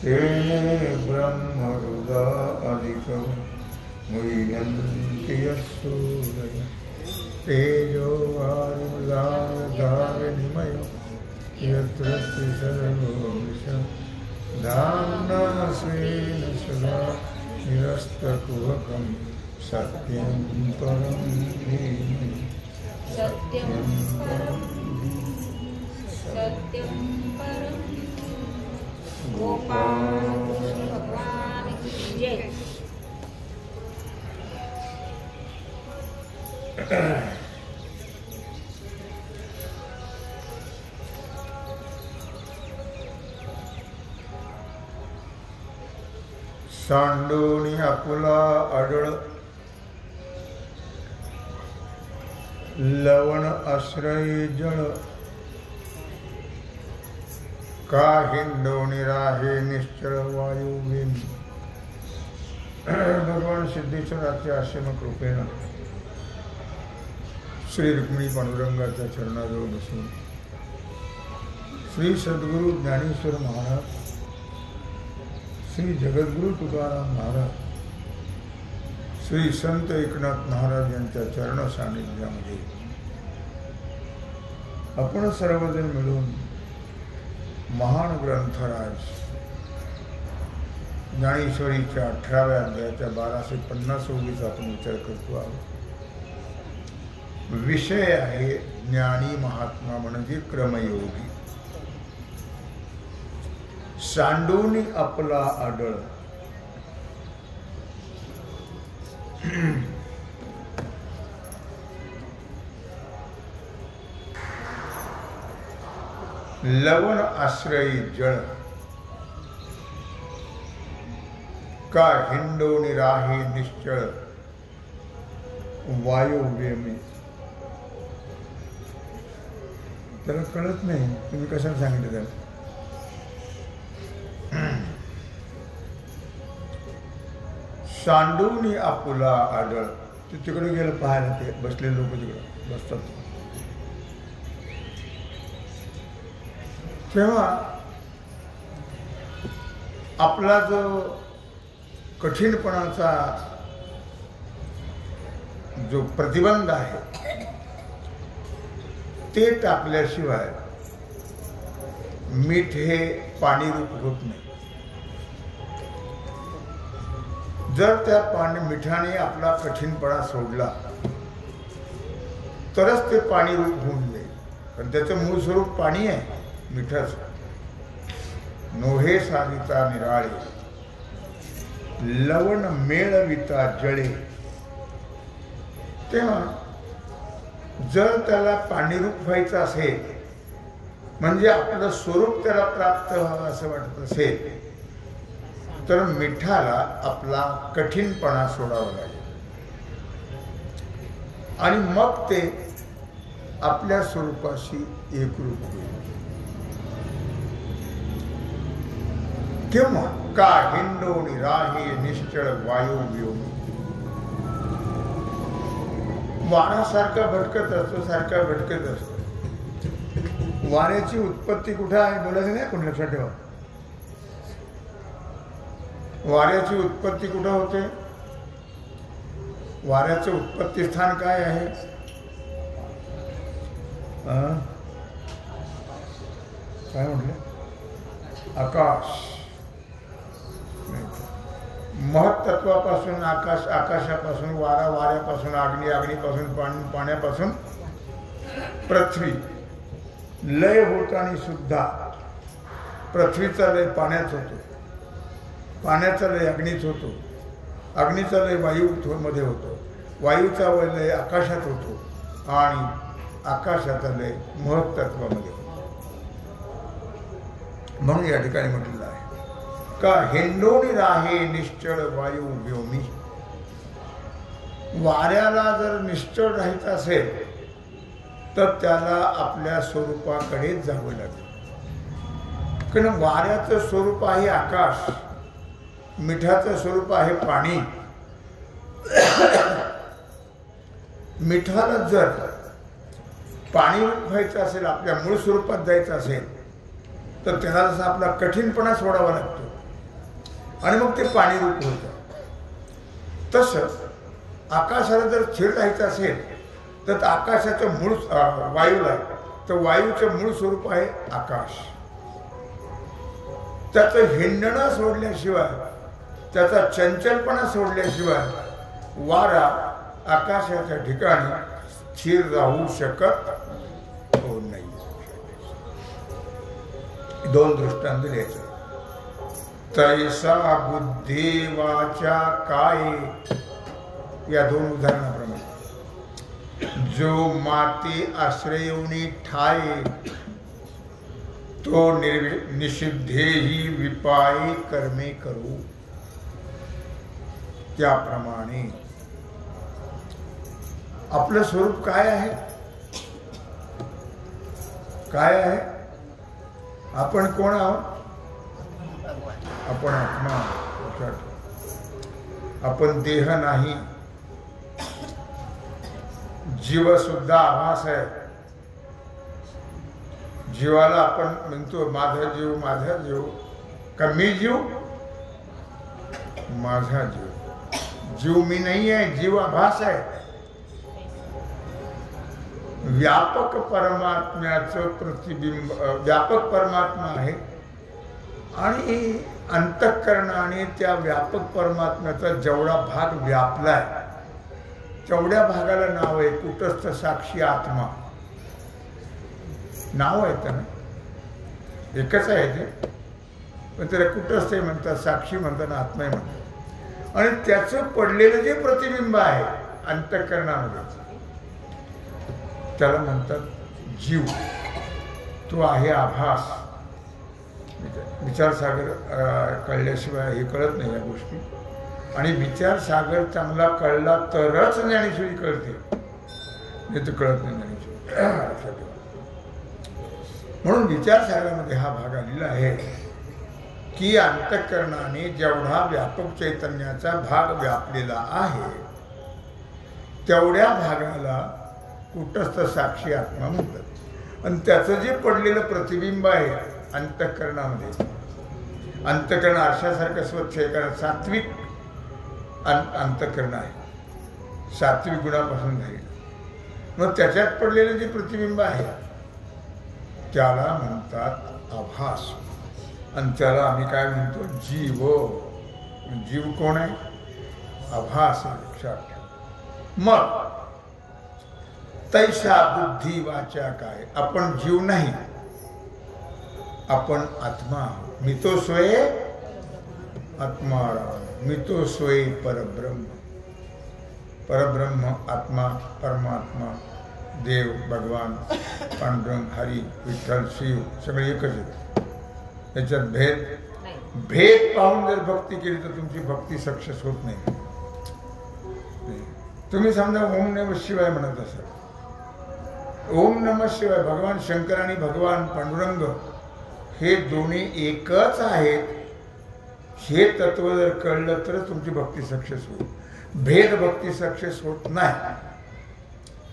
तेने ब्रह्मरुदा अधिकं मुह्यन्ति यस्सूरयः तेजो वायुर्गावधारनिमयो यत्र त्रिसर्गो विषं धाम्ना स्वेन सदा निरस्तकुहकं सत्यं परं धीमहि सत्यं परं गोपाल भगवान की जय। सांडोनी आपुला आढळ लवण आश्रय जळ का हिंडोनी राहे निश्चळ वायू वेन। भगवान सिद्धेश्वराच्या आश्रम कृपेनं श्री रुक्मिणी पांडुरंगाच्या चरणाजवळ बसून श्री सद्गुरु ज्ञानेश्वर महाराज, श्री जगद्गुरु तुकाराम महाराज, श्री संत एकनाथ महाराज यांच्या चरण सानिध्यामध्ये आपण सर्वजण मिळून महान ग्रंथराज ज्ञानेश्वरीच्या 18व्या अध्यायाच्या 1250 ओळीचा आपण विचार करतो आहोत। विषय आहे ज्ञानी महात्मा म्हणजे क्रमयोगी। सांडोनी आपला आढळ लवण आश्रयी जळ का हिंडोनी राहे निश्चळ वायू वेमी। त्याला कळत नाही तुम्ही कशाला सांगितलं त्याला। सांडोनी आपुला आढळ ते तिकडे गेलं पाहायला, ते बसले लोक तिकडे बसतात तेव्हा आपला जो कठीणपणाचा जो प्रतिबंध आहे ते टाकल्याशिवाय मीठ हे पाणी रूप होत नाही। जर त्या मिठाने आपला कठीणपणा सोडला तरच ते पाणी रूप होऊन जाईल, कारण त्याचं मूळ स्वरूप पाणी आहे मिठाचं। नोहे सारिता निराळे लवण मेळविता जळे। तेव्हा जर त्याला पाणीरूप व्हायचं असेल म्हणजे आपलं स्वरूप त्याला प्राप्त व्हावं असं वाटत असेल तर मिठाला आपला कठीणपणा सोडावा लागेल आणि मग ते आपल्या स्वरूपाशी एकरूप होईल। किंवा का हिंडोनी राहे निश्चळ वायू व्योम। वारासारखा भटकत असतो, सारखा भटकत असतो। वाऱ्याची उत्पत्ती कुठे आहे बोलायचं नाही, कोण लक्षात ठेवा। वाऱ्याची उत्पत्ती कुठे होते? वाऱ्याचं उत्पत्ती स्थान काय आहे? काय म्हटलं? आकाश। महत्त्वापासून आकाश, आकाशापासून वारा, वाऱ्यापासून अग्नी, अग्नीपासून पाणी, पाण्यापासून पृथ्वी। लय होताना सुद्धा पृथ्वीचा लय पाण्यात होतो, पाण्याचा लय अग्नीत होतो, अग्नीचा लय वायू मध्ये होतो, वायूचा लय आकाशात होतो आणि आकाशाचा लय महत्त्वामध्ये होतो। म्हणून या ठिकाणी म्हटलेलं आहे का हिंडोनी राहे निश्चळ वायू व्योमी। वाऱ्याला जर निश्चळ राहायचं असेल तर त्याला आपल्या स्वरूपाकडे जावं लागेल, कारण वाऱ्याचं स्वरूप आहे आकाश, मिठाचं स्वरूप आहे पाणी। मिठाला जर पाणी व्हायचं असेल, आपल्या मूळ स्वरूपात जायचं असेल तर त्याला जसा आपला कठीणपणा सोडावा लागतो आणि मग ते पाणी रूप होतं. तसं आकाशाला जर स्थिर राहायचं असेल तर आकाशाचं मूळ वायूला, तर वायूचं मूळ स्वरूप आहे आकाश. त्याचं हिंडणं सोडल्याशिवाय, त्याचा चंचलपणा सोडल्याशिवाय वारा आकाशाच्या ठिकाणी स्थिर राहू शकत नाही. दोन दृष्टांत द्यायचं. तैसा बुद्धी वाचा काय, या दोन उदाहरणाप्रमाणे. जो माती आश्रयोनी ठाय, तो निषिद्धेही विपायी कर्मे करू. त्याप्रमाणे आपलं स्वरूप काय आहे? काय आहे? आपण कोण आहोत? आपण आत्मा. आपण देह नाही. जीव सुद्धा आभास आहे. जीवाला आपण म्हणतो माझा जीव, माझा जीव. का मी जीव? माझा जीव. जीव मी नाही आहे, जीव आभास आहे. व्यापक परमात्म्याचं प्रतिबिंब, व्यापक परमात्मा आहे आणि अंतःकरणाने त्या व्यापक परमात्म्याचा जेवढा भाग व्यापलाय तेवढ्या भागाला नाव आहे कुटस्थ साक्षी आत्मा. नाव आहे त्याला, एकच आहे ते, पण त्याला कुटस्थ म्हणतात, साक्षी म्हणतात, आत्मा म्हणतात. आणि त्याचं पडलेलं जे प्रतिबिंब आहे अंतःकरणामध्ये त्याला म्हणतात जीव. तो आहे आभास. विचारसागर कळल्याशिवाय हे कळत नाही या गोष्टी. आणि विचारसागर चांगला कळला तरच ज्ञानेश्वरी कळते, नाही तर कळत नाही ज्ञानेश्वरी. म्हणून विचारसागरामध्ये हा भाग आलेला आहे की अंतःकरणाने जेवढा व्यापक चैतन्याचा भाग व्यापलेला आहे तेवढ्या भागाला कुटस्थ साक्षी आत्मा म्हणतात. आणि त्याचं जे पडलेलं प्रतिबिंब आहे अंतःकरणामध्ये, अंतःकरण आरशासारखं स्वच्छ आहे, कारण सात्विक अंतःकरण आहे, सात्विक गुणापासून झालेलं. मग त्याच्यात पडलेलं जे प्रतिबिंब आहे त्याला म्हणतात आभास. आणि त्याला आम्ही काय म्हणतो? जीव. जीव कोण आहे? आभास. लक्षात. मग तैसा बुद्धी वाचा काय, आपण जीव नाही, आपण आत्मा. मी तो स्वय आत्मा, मी तो स्वय परब्रह्म. परब्रह्म, आत्मा, परमात्मा, देव, भगवान, पांडुरंग, हरी, विठ्ठल, शिव सगळे एकच आहेत. त्याच्यात भेद पाहून जर भक्ती केली तर तुमची भक्ती सक्सेस होत नाही. तुम्ही समजा ओम नमः शिवाय म्हणत असाल, ओम नमः शिवाय भगवान शंकर आणि भगवान पांडुरंग हे दोन्ही एकच आहेत हे तत्व जर कळलं तर तुमची भक्ती सक्सेस होईल. भेद भक्ती सक्सेस होत नाही.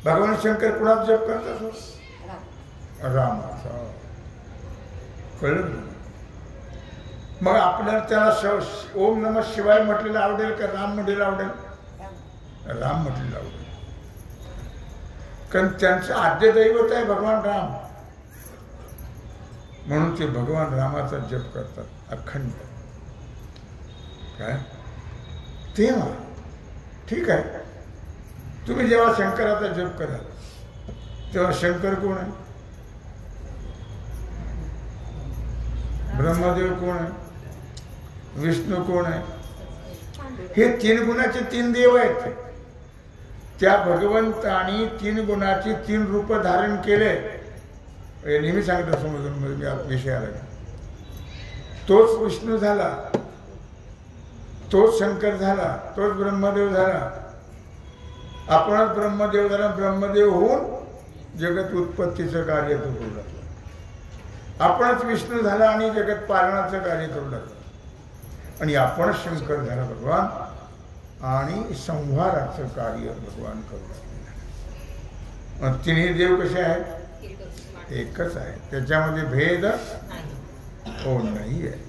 भगवान शंकर कुणाचा जप करतात? रामाचा. कळलं? मग आपल्याला त्याला ओम नमः शिवाय म्हटलेलं आवडेल का राम म्हटलेलं आवडेल? राम म्हटलेलं आवडेल, कारण त्यांचं आद्य दैवत आहे भगवान राम. म्हणून ते भगवान रामाचा जप करतात अखंड. काय तेव्हा ठीक आहे, तुम्ही जेव्हा शंकराचा जप कराल तेव्हा शंकर कोण आहे? ब्रह्मदेव कोण आहे? विष्णू कोण आहे? हे तीन गुणाचे तीन देव आहेत. त्या भगवंतानी तीन गुणाची तीन रूप धारण केले. नेहमी सांगतो समजून विषय आला. तोच विष्णू झाला, तोच शंकर झाला, तोच ब्रह्मदेव झाला. आपणच ब्रह्मदेव झाला. ब्रह्मदेव होऊन जगत उत्पत्तीचं कार्य तो करू लागला. आपणच विष्णू झाला आणि जगत पालनाचं कार्य करू लागला. आणि आपणच शंकर झाला भगवान आणि संहाराचं कार्य भगवान करू लागले. तिन्ही देव कसे आहेत? एकच आहे. त्याच्यामध्ये भेद हो नाही आहे.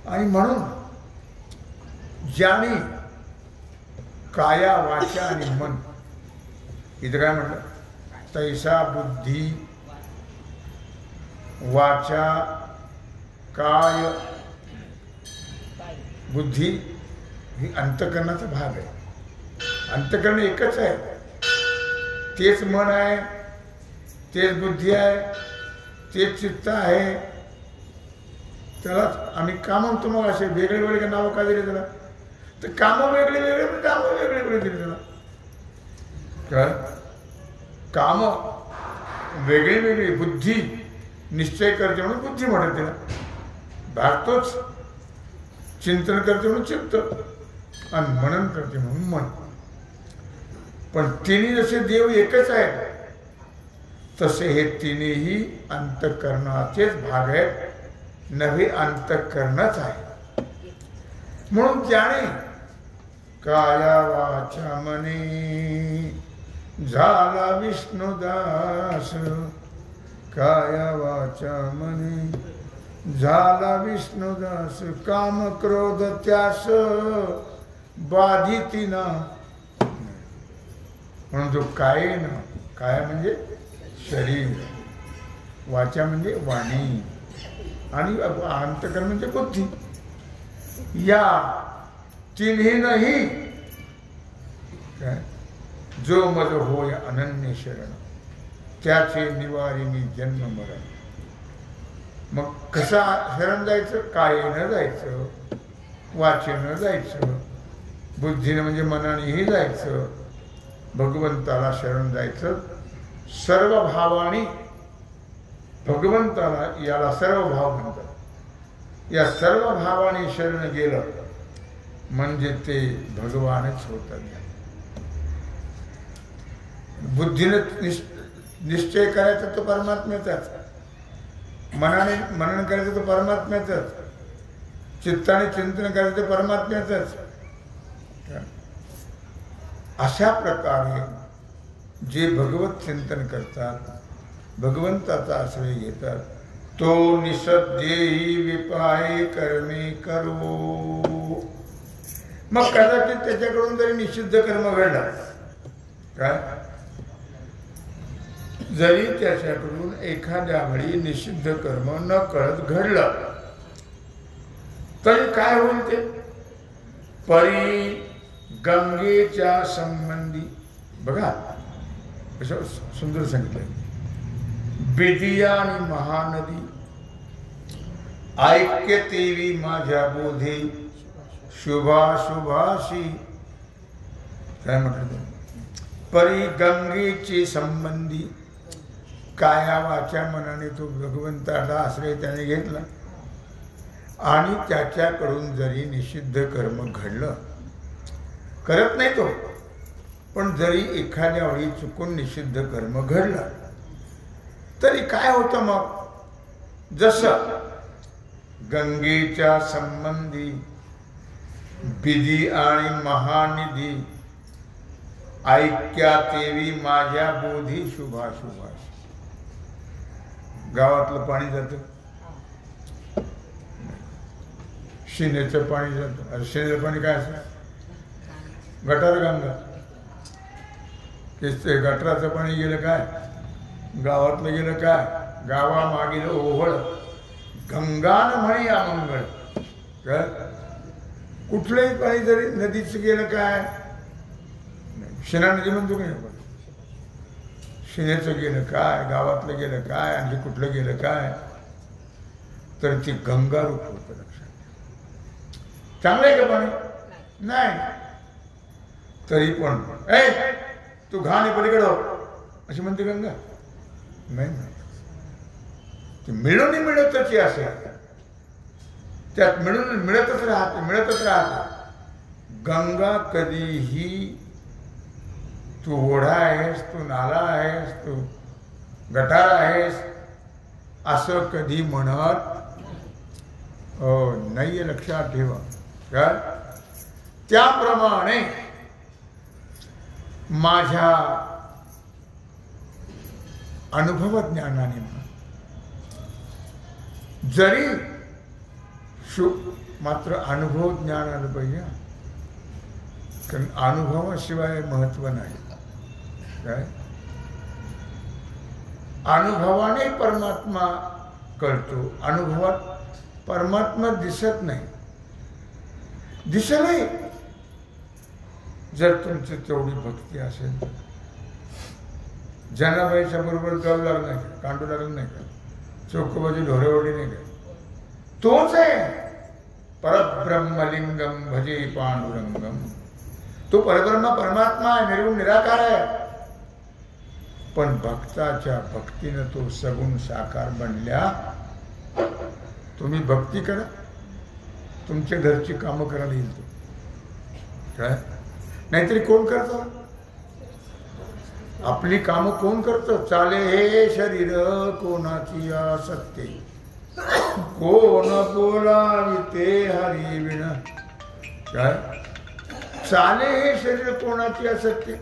आणि म्हणून ज्याने काया वाचा आणि मन, इथं काय म्हटलं, तैसा बुद्धी वाचा काय, बुद्धी ही अंतकरणाचा भाग आहे. अंतकरण एकच आहे, तेच मन आहे, तेच बुद्धी आहे, तेच चित्त आहे. त्याला आम्ही काम म्हणतो. मग असे वेगळे वेगळे नावं का दिले त्याला? तर कामं वेगळे वेगळे, पण कामं वेगळे वेगळे दिले त्याला. काय काम वेगळी वेगळी, बुद्धी निश्चय करते म्हणून बुद्धी म्हणत त्याला, भागतोच. चिंतन करते म्हणून चित्त, आणि मनन करते म्हणून मन. पण तिन्ही जसे देव एकच आहेत, तसे हे तिन्ही अंतःकरणाचेच भाग आहेत, नव्हे अंतःकरणच आहे. म्हणून ज्याने काया वाचा मने झाला विष्णुदास, काया वाचा मने झाला विष्णुदास, काम क्रोध त्यास बाधिती ना. म्हणून जो कायेन, काय म्हणजे शरीर, वाचा म्हणजे वाणी, आणि अंतःकरण म्हणजे बुद्धी, या तिन्ही नाही काय जो मज होय अनन्य शरण, त्याचे निवारिणी जन्म मरण. मग कसा शरण जायचं? कायेनं जायचं, वाचेनं जायचं, बुद्धीनं म्हणजे मनानेही जायचं, भगवंताला शरण जायचं. सर्व भावाने भगवंताला, याला सर्व भाव म्हणतात. या सर्व भावाने शरण गेलं म्हणजे ते भगवानच होतात. बुद्धीनं निश्चय करायचा तो परमात्म्याचाच, मनाने मनन करायचं तो परमात्म्याचाच, चित्ताने चिंतन करायचं ते परमात्म्याचाच. अशा प्रकारे जे भगवत चिंतन करतात, भगवंताचा आश्रय घेतात, तो निषद्देही विपाये कर्मे करो. मग कदाचित त्याच्याकडून जरी निषिद्ध कर्म घडला, काय जरी त्याच्याकडून एखाद्या वेळी निषिद्ध कर्म न कळत घडलं, तरी काय होईल ते? परी गंगेच्या संबंधी. बघा कसं सुंदर सांगितलं. बिदिया आणि महानदी ऐक्य तेवी माझ्या बोधे, शुभाशुभाशी. काय म्हटलं? परी गंगेचे संबंधी, काया वाचा मनाने तो भगवंताचा आश्रय त्याने घेतला, आणि त्याच्याकडून जरी निषिद्ध कर्म घडलं, करत नाही तो, पण जरी एखाद्या वेळी चुकून निषिद्ध कर्म घडलं, तरी काय होतं मग? जसं गंगेच्या संबंधी बिदी आणि महानिधी ऐक्यातेवी माझ्या बोधी शुभाशुभाश. गावातलं पाणी जातं, शिनेचं पाणी जातं. अरे शिनेचं पाणी काय असतं? गटार गंगा. ते गटराचं पाणी गेलं काय, गावातलं गेलं काय, गावा मागील ओहळ गंगान म्हणे अमंगळ. काय कुठलंही पाणी जरी नदीचं गेलं काय, शिना नदी म्हणतो की नाही, शिनेचं गेलं काय, गावातलं गेलं काय, आणखी कुठलं गेलं काय, तर ती गंगा रूप होतं. लक्षात. चांगलं आहे का पाणी? नाही. तरी पण तू घाण पलीकडे अशी म्हणते गंगा? नाही म्हणत. ती मिळून मिळतच असे, त्यात मिळून मिळतच राहते. गंगा कधीही तू ओढा आहेस, तू नाला आहेस, तू गटार आहेस असं कधी म्हणत नाही. लक्षात ठेवा. काय त्याप्रमाणे माझ्या अनुभव ज्ञानाने जरी मात्र अनुभव ज्ञान आलं पाहिजे. कारण अनुभवाशिवाय महत्व नाही. काय अनुभवाने परमात्मा कळतो. अनुभवात परमात्मा दिसत नाही. दिसले जर तुमची तेवढी भक्ती असेल. जनाबाईच्या बरोबर जाऊ लागलं नाही का, कांडू लागलं नाही का, चौकबाजी ढोरेवडी नाही का, तोच आहे परब्रह्मलिंगम भजे पांडुरंगम. तो परब्रह्म परमात्मा आहे, निर्गुण निराकार आहे. पण भक्ताच्या भक्तीनं तो सगुण साकार बनल्या. तुम्ही भक्ती करा, तुमच्या घरची कामं करायला येईल तो. काय नाहीतरी कोण करतं आपली कामं? कोण करतं? चाले हे शरीर कोणाची आसक्ती, कोण बोलावी ते हरी विण. काय चाले हे शरीर कोणाची आसक्ती?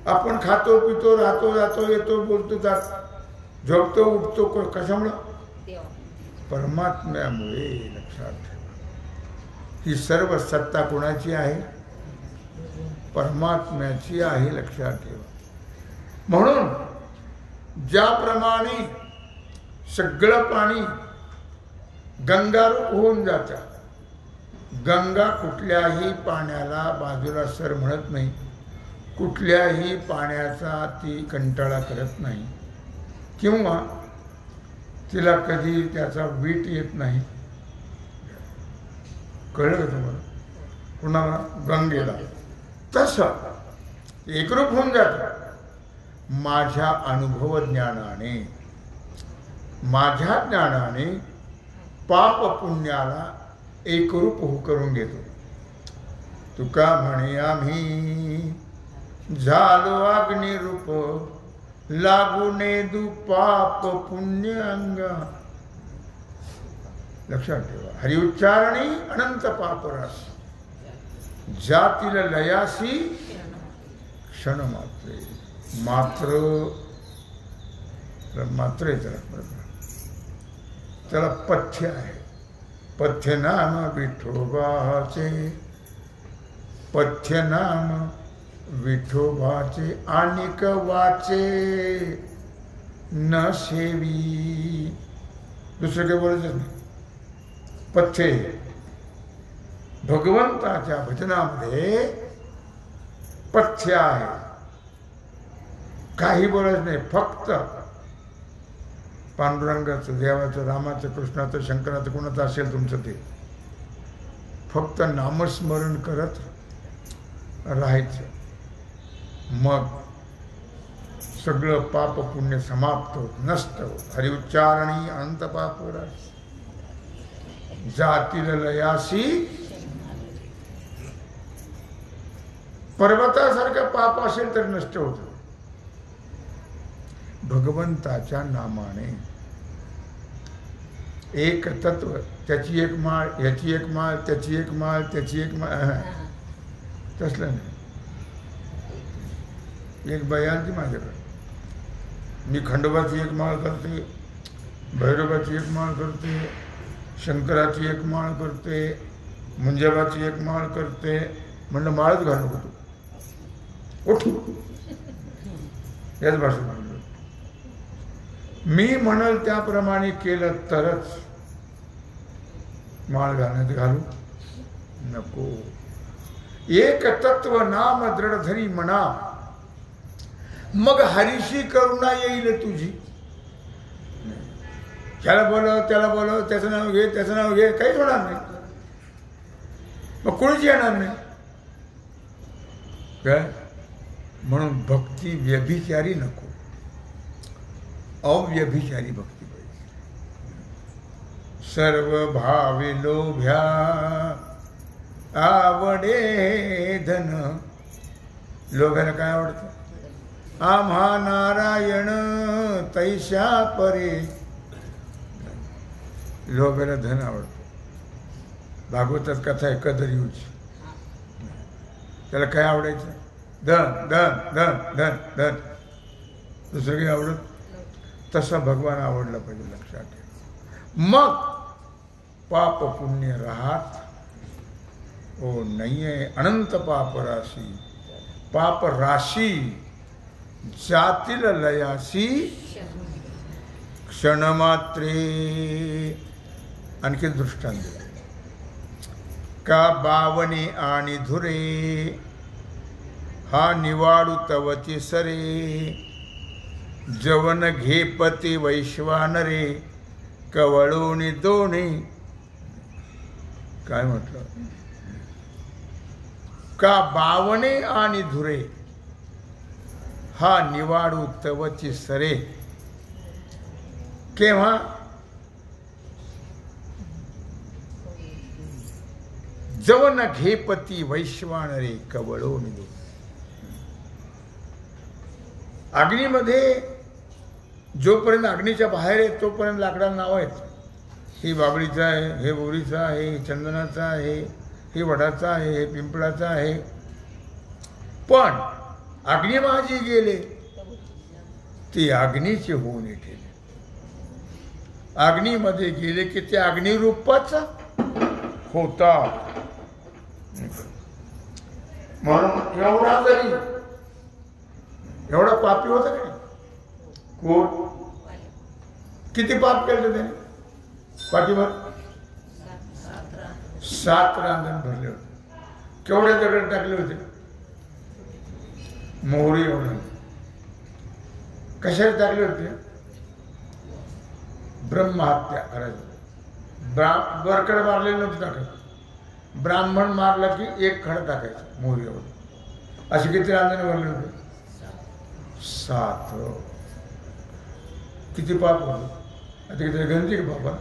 आपण खातो पितो राहतो जातो येतो बोलतो जात झोपतो उठतो कशामुळं? परमात्म्यामुळे. लक्षात ठेवा ही सर्व सत्ता कोणाची आहे? परमात्म्याची आहे. लक्षात ठेवा. म्हणून ज्याप्रमाणे सगळं पाणी गंगारूप होऊन जातं. गंगा कुठल्याही पाण्याला बाजूला सर म्हणत नाही. कुठल्याही पाण्याचा ती कंटाळा करत नाही किंवा तिला कधी त्याचा वीट येत नाही. कळलं का तुम्हाला? कुणाला? गंगेला. तसं एकरूप होऊन जातं. माझ्या अनुभव ज्ञानाने, माझ्या ज्ञानाने पाप पुण्याला एकरूप करून घेतो. तुका म्हणे आम्ही झालो अग्निरूप, लागूने दु पाप पुण्य अंगा. लक्षात ठेवा. हरिउच्चारणी अनंत पापरास, जातील लयासी क्षण मात्रे. मात्र त्याला पथ्य आहे. पथ्य नाम विठोबाचे, पथ्य नाम विठोबाचे. आणिक वाचे न सेवी. दुसरं काही बोलायचं नाही. पथ्य भगवंताच्या भजनामध्ये पथ्य आहे. काही बोलायचं नाही. फक्त पांडुरंगाचं, देवाचं, रामाचं, कृष्णाचं, शंकराचं, कोणाचं असेल तुमचं ते फक्त नामस्मरण करत राहायचं. मग सगळं पाप पुण्य समाप्त होत, नष्ट होत. हरिउच्चारणी अनंत पापरास, जातील लयासी. पर्वतासारखं पाप असेल तर नष्ट होत. भगवंताच्या नामाने एक तत्व, त्याची एक माळ, याची एक माळ, त्याची एक माळ, त्याची एक माळ, तसलं नाही. एक बाई आली माझ्याकडे. मी खंडोबाची एक माळ करते, भैरवाची एक माळ करते, शंकराची एक माळ करते, मुंजाबाची एक माळ करते. म्हणलं माळच घालू नको तू, उठ. याच भाषेत म्हणलं. मी म्हणाल त्याप्रमाणे केलं तरच माळ घालण्यात घालू नको. एक तत्व नाम दृढधरी म्हणा, मग हरीशी करुणा येईल तुझी. त्याला बोलव, त्याला बोलव, त्याचं नाव घे, त्याचं नाव घे, काहीच होणार नाही. मग कोणीच येणार नाही. काय? म्हणून भक्ती व्यभिचारी नको, अव्यभिचारी भक्ती पाहिजे. सर्व भावे लोभ्या आवडे धन. लोभ्याला काय आवडतं? आम्हा नारायण तैशा परे. लोभ्याला धन आवडतं. भागवतात कथा आहे कदरीची. त्याला काय आवडायचं? धन धन धन धन धन. दुसरं काही आवडत? तसा भगवान आवडला पाहिजे. लक्षात ठेवा. मग पाप पुण्य राहत ओ नाही आहे अनंत पाप राशी पाप राशी जातील लयासी क्षणमात्रे. आणखी दृष्टांत दिला का बावणे आणि धुरे हा निवाडू तवची सरे जवन घेपती वैश्वानरे कवळूनी दोन्ही. काय म्हटलं का बावणे आणि धुरे हा निवाडू तवची सरे. केव्हा जवन घेपती वैश्वानरे कवळूनी दोन्ही. अग्नीमध्ये जोपर्यंत अग्नीच्या बाहेर आहे तोपर्यंत लाकडाला नाव आहेत. ही बाबळीचं आहे, हे बोरीचं आहे, हे चंदनाचं आहे, हे वडाचं आहे, हे पिंपळाचं आहे. पण अग्निमाजी गेले ती अग्नीचे होऊन येते. अग्नीमध्ये गेले की ते अग्निरूपाचा होता. म्हणून एवढा जरी एवढा पापी होता का कोण किती पाप केलं त्याने पाठीवर 7 रांजण भरले होते. केवढे दगड टाकले होते मोहरी एवढे. कशाला टाकले होते ब्रह्महत्या करायचं. बरकड मारलेलं नव्हतं टाकायचं. ब्राह्मण मारला की एक खड टाकायचं मोहरी एवढं. असे किती रांजण भरले होते 7. किती पाप होते आता किती गणती का बाबा.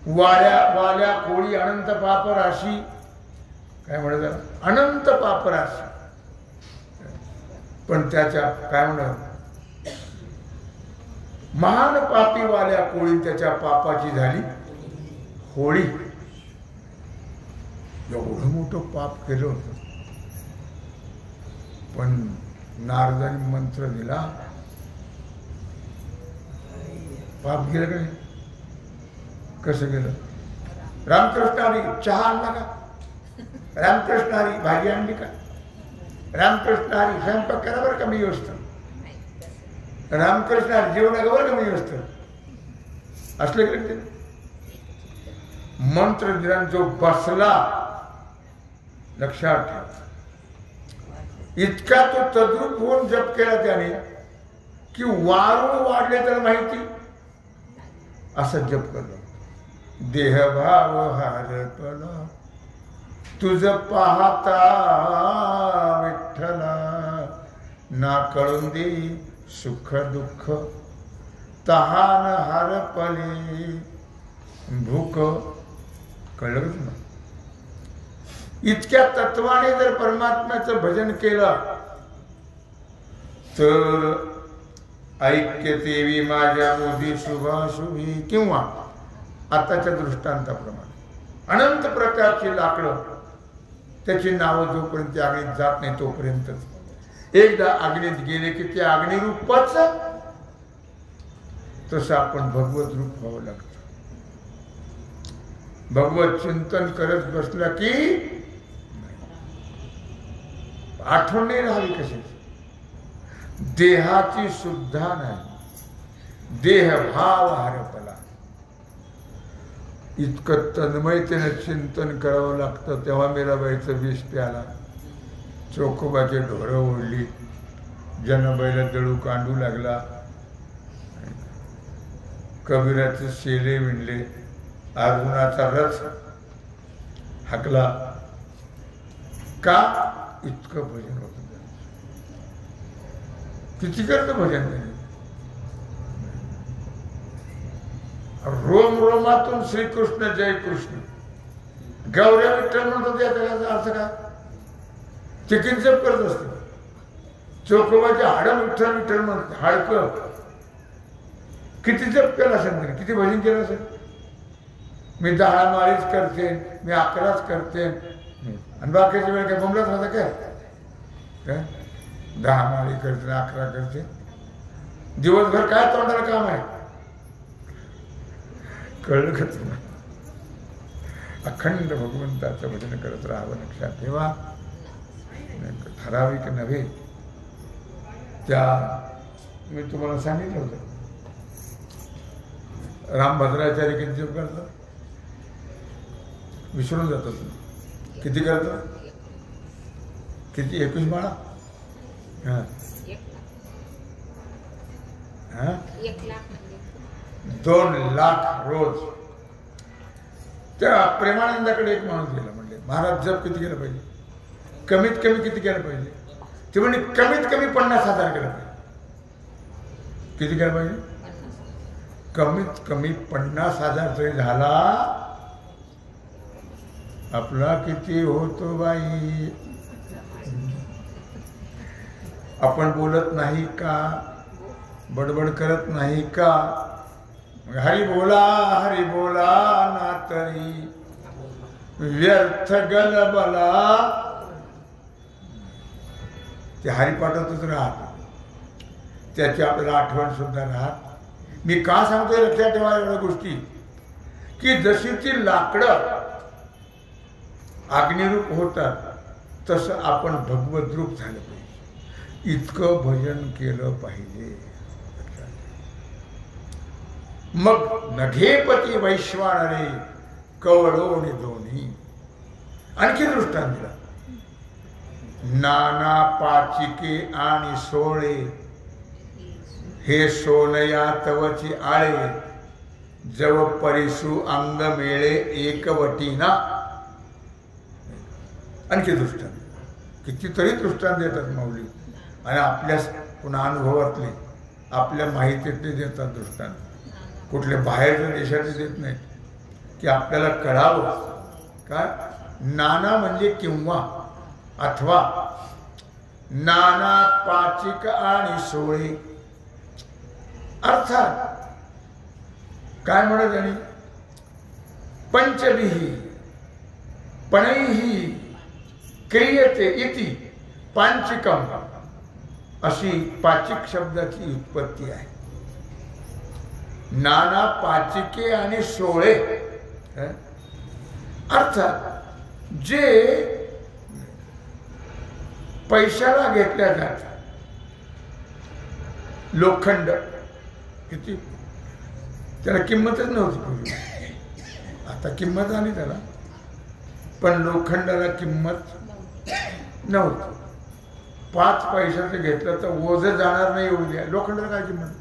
वाल्या कोळी अनंत पाप राशी. काय म्हणत अनंत पाप राशी. पण त्याच्या काय म्हणत महान पापी वाल्या कोळी त्याच्या पापाची झाली होळी. एवढं मोठं पाप केलं होतं पण नारदाने मंत्र दिला पाप गेलं का नाही. कसं गेलं. रामकृष्ण हरी चहा आणला का. रामकृष्ण हरी भाजी आणली का. रामकृष्ण हरी स्वयंपाक करा बरं का मी व्यवस्थित. रामकृष्ण हरी जेवण का बरं का मी व्यवस्थित. असलं गेलं ते मंत्र दिला जो बसला लक्षात ठेवा. इतका तो तद्रूप होऊन जप केला त्याने की वारून वाढले तर माहिती असं जप करतो. देहभाव हारपला तुझ पाहता विठ्ठला ना कळून दे सुख दुःख तहान हरपले भूक. कळलं ना. इतक्या तत्वाने जर परमात्म्याचं भजन केलं तर ऐक्य देवी माझ्या मोदी शुभाशुभी. किंवा आताच्या दृष्टांताप्रमाणे अनंत प्रकारची लाकडं त्याची नावं जोपर्यंत त्या अग्नीत जात नाही तोपर्यंतच. एकदा अग्नीत गेले की त्या अग्निरूपाच तसं आपण भगवत रूप व्हावं लागतं. भगवत चिंतन करत बसला की आठवण नाही राहावी कशी. देहाची सुद्धा नाही. देहभाव हरपला. इतकं तन्मयतेने चिंतन करावं लागतं. तेव्हा मीराबाईचं विष प्याला. चोखोबाचे ढोरं ओढली. जनबैला दळू कांडू लागला. कबीराचे शेले विणले. अर्जुनाचा रथ हाकला. का इतकं भजन होतं. किती करतं भजन त्याने. रोम रोमातून श्रीकृष्ण जय कृष्ण. गौऱ्या विठ्ठल म्हणतो त्याचा अर्थ काय. चिकिन जप करत असते. चोखोबाचे हाड विठ्ठल विठ्ठल म्हणत. हाडकं किती जप केला असेल त्याने. किती भजन केलं असेल. मी 10 माळीच करते. मी 11च करते. आणि बाकीच्या वेळ काय बोंबलाच होता काय. 10 माळी करते 11 करते. दिवसभर काय तोंडाला काम आहे. कळलं का तुम्हाला? अखंड भगवंताचं भजन करत राहावं. लक्षात ठेवा, ठराविक नव्हे. त्या मी तुम्हाला सांगितलं होतं, रामभद्राचार्य किती जप करतात? विसरून जातात. किती करतात? किती? 21 माळा. हा, 2 लाख रोज. त्या प्रेमानंदाकडे एक माणूस गेला, म्हणले महाराज जप किती केलं पाहिजे? कमीत कमी किती केलं पाहिजे? ते म्हणजे कमीत कमी 50,000 केलं पाहिजे. किती केलं पाहिजे? कमीत कमी 50,000 तरी झाला. आपला किती होतो बाई? आपण बोलत नाही का? बडबड करत नाही का? हरी बोला ना तरी व्यर्थ गलबला. ते हरिपाठातच राहत, त्याची आपल्याला आठवण सुद्धा राहत. मी का सांगतोय लक्षात ठेवा एवढ्या गोष्टी, की जशी ती लाकडं अग्निरूप होतात तसं आपण भगवद्रूप झालं पाहिजे. इतकं भजन केलं पाहिजे. मग नघेपती वैश्वानरे कवळोनी दोन्ही. आणखी दृष्टांत दिला. नाना पाचिके आणि सोळे हे सोनया तवची आळे. जव परिसू अंग मेळे एकवटीना. आणखी दृष्टांत, कितीतरी दृष्टांत देतात माऊली. आणि आपल्या पुन्हा अनुभवातले, आपल्या माहितीतले देतात दृष्टांत. कुठल्या बाहेरच्या देशातले देत नाहीत, की आपल्याला कळावं. काय? नाना म्हणजे किंवा, अथवा. नाना पाचिक आणि सोळे. अर्थात काय म्हणत त्यांनी? पंचभिही पणैही क्रियते इति पांचिकम. अशी पाचिक शब्दाची उत्पत्ती आहे. नाना पाचिके आणि सोळे. अर्थात जे पैशाला घेतल्या जातात. लोखंड किती, त्याला किंमतच नव्हती. आता किंमत आली त्याला, पण लोखंडाला किंमत नव्हती. 5 पैशाचं घेतलं तर ओझं जाणार नाही एवढं द्या. लोखंडाला काय किंमत?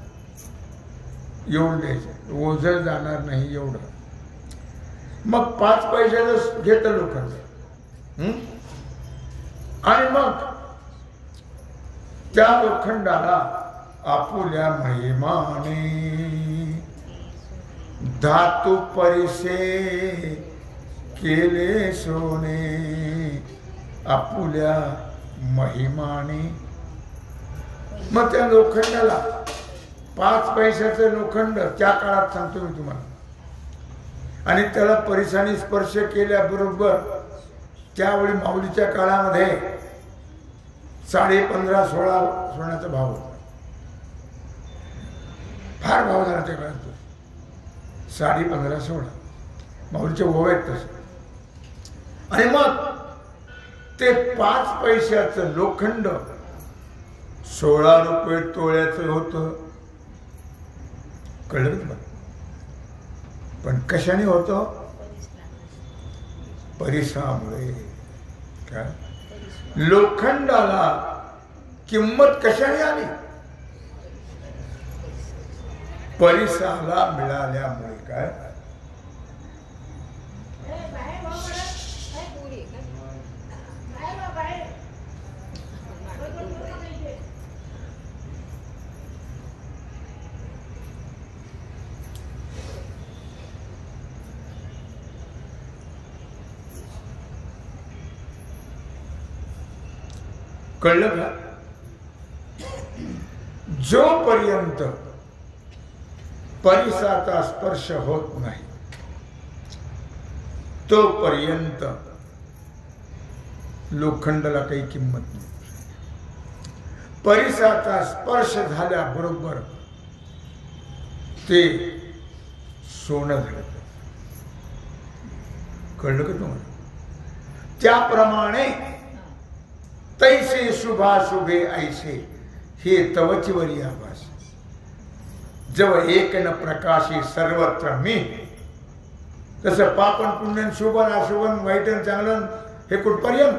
एवढं द्यायचं, ओझं जाणार नाही एवढं. मग 5 पैशाचं घेतं लोखंड. आणि मग त्या लोखंडाला आपुल्या महिमाने धातू परिसे केले सोने. आपुल्या महिमाने. मग त्या लोखंडाला 5 पैशाचं लोखंड त्या काळात सांगतो मी तुम्हाला, आणि त्याला परिसाने स्पर्श केल्याबरोबर त्यावेळी माऊलीच्या काळामध्ये 15.5-16 सोन्याचा भाव होता. फार भाव झाला त्या काळात. 15.5-16 माऊलीच्या ओव्यात तसं. आणि मग ते 5 पैशाचं लोखंड 16 रुपये तोळ्याचं होतं. कळलं तुम्हाला? पण कशाने होतं? परिसामुळे. काय? लोखंडाला किंमत कशाने आली? परिसाला मिळाल्यामुळे. काय? कळलं का? जोपर्यंत परिसाचा स्पर्श होत नाही तोपर्यंत लोखंडाला काही किंमत नाही. परिसाचा स्पर्श झाल्याबरोबर ते सोनं झालं. कळलं का तुम्हाला? त्याप्रमाणे तैसे शुभाशुभे ऐसे हे तवचीवरी आभास जव एक न प्रकाशी सर्वत्र मी. तसं पापन पुण्यन शुभन अशुभन वाईटन चांगलं हे कुठपर्यंत?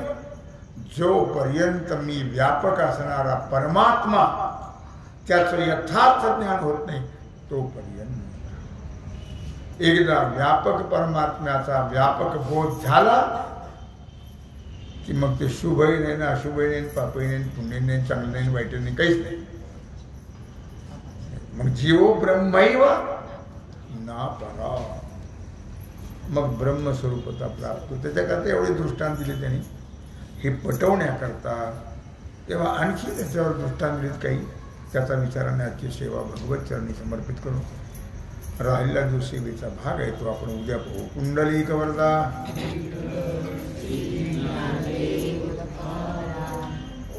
जोपर्यंत मी व्यापक असणारा परमात्मा त्याचं यथार्थ ज्ञान होत नाही तोपर्यंत. एकदा व्यापक परमात्म्याचा व्यापक बोध झाला की मग ते शुभही नाही ना अशुभही नाही पापही नाही पुण्य नाही चांगलं नाही वाईट नाही काहीच नाही. मग जीवो ब्रह्मैव ना परा. मग ब्रह्मस्वरूपता प्राप्त. त्याच्याकरता एवढे दृष्टांत दिले त्यांनी हे पटवण्याकरता. तेव्हा आणखी त्याच्यावर दृष्टांत दिलेत काही. त्याचा विचाराने आजची सेवा भगवत चरणी समर्पित करू. राहिलेला जो सेवेचा भाग आहे तो आपण उद्या पाहू. कुंडलिक वरदा.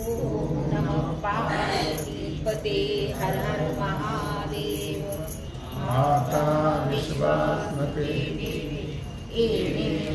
ओम नमः पार्वतीपते हर हर महादेव. माता विश्वात्मके एने